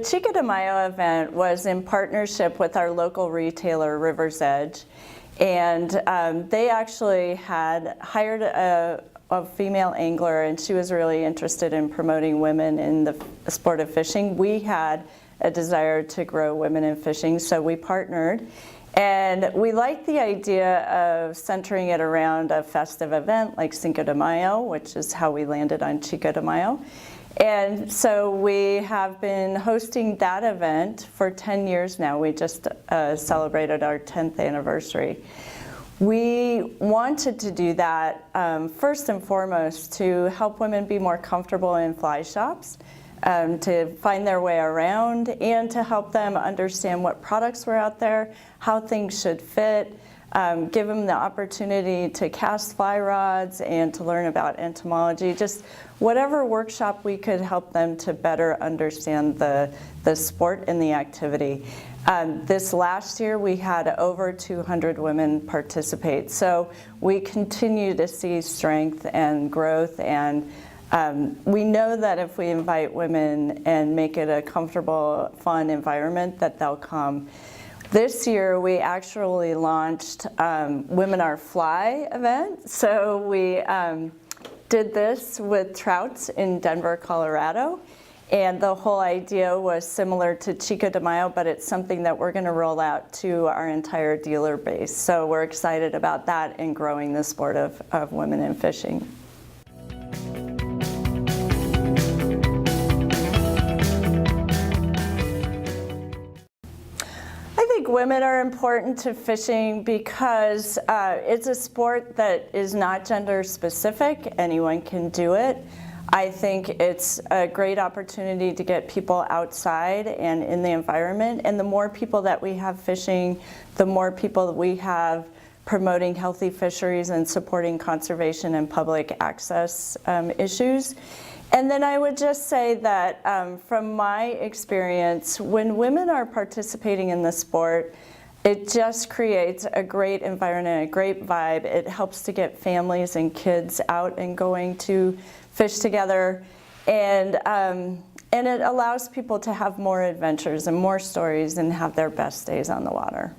Chica de Mayo event was in partnership with our local retailer, River's Edge, and they actually had hired a female angler, and she was really interested in promoting women in the sport of fishing. We had a desire to grow women in fishing, so we partnered. And we liked the idea of centering it around a festive event like Cinco de Mayo, which is how we landed on Chica de Mayo. And so we have been hosting that event for 10 years now. We just celebrated our 10th anniversary. We wanted to do that first and foremost to help women be more comfortable in fly shops, to find their way around, and to help them understand what products were out there, how things should fit, give them the opportunity to cast fly rods and to learn about entomology, just whatever workshop we could help them to better understand the sport and the activity. This last year we had over 200 women participate, so we continue to see strength and growth, and we know that if we invite women and make it a comfortable, fun environment, that they'll come. This year we actually launched Women Are Fly event. So we did this with trouts in Denver, Colorado. And the whole idea was similar to Chica de Mayo, but it's something that we're going to roll out to our entire dealer base. So we're excited about that and growing the sport of women in fishing. Women are important to fishing because it's a sport that is not gender specific. Anyone can do it. I think it's a great opportunity to get people outside and in the environment. And the more people that we have fishing, the more people that we have promoting healthy fisheries and supporting conservation and public access issues. And then I would just say that from my experience, when women are participating in the sport, it just creates a great environment, a great vibe. It helps to get families and kids out and going to fish together. And it allows people to have more adventures and more stories and have their best days on the water.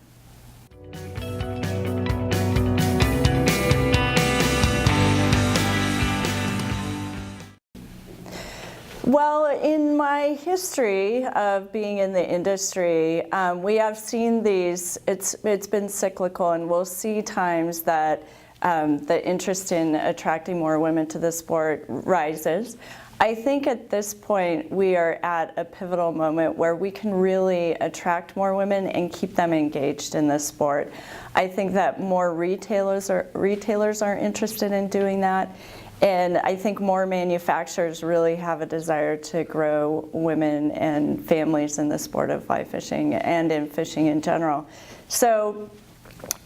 Well, in my history of being in the industry, we have seen these, it's been cyclical, and we'll see times that the interest in attracting more women to the sport rises. I think at this point we are at a pivotal moment where we can really attract more women and keep them engaged in the sport. I think that more retailers are interested in doing that. And I think more manufacturers really have a desire to grow women and families in the sport of fly fishing and in fishing in general. So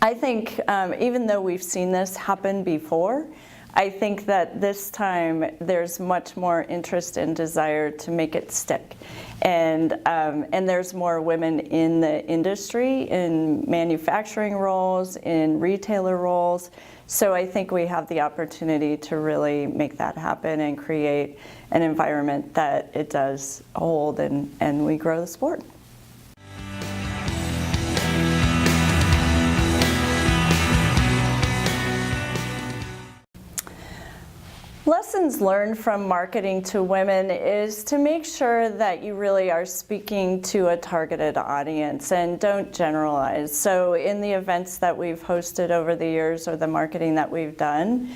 I think even though we've seen this happen before, I think that this time there's much more interest and desire to make it stick. And there's more women in the industry, in manufacturing roles, in retailer roles. So I think we have the opportunity to really make that happen and create an environment that it does hold, and we grow the sport. Lessons learned from marketing to women is to make sure that you really are speaking to a targeted audience and don't generalize. So in the events that we've hosted over the years or the marketing that we've done,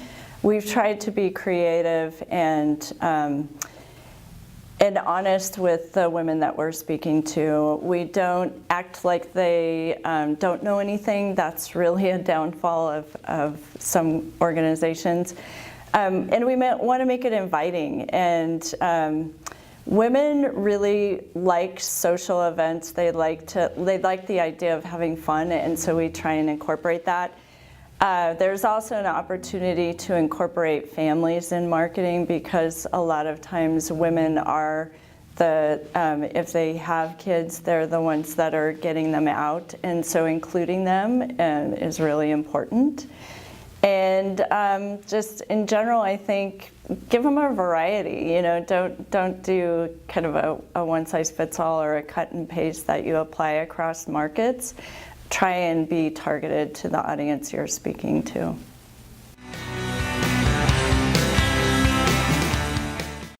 we've tried to be creative and honest with the women that we're speaking to. We don't act like they don't know anything. That's really a downfall of some organizations. And we want to make it inviting, and women really like social events. They like the idea of having fun, and so we try and incorporate that. There's also an opportunity to incorporate families in marketing, because a lot of times women are if they have kids, they're the ones that are getting them out, and so including them is really important. And just in general, I think give them a variety. You know, don't do kind of a one-size-fits-all or a cut and paste that you apply across markets. Try and be targeted to the audience you're speaking to.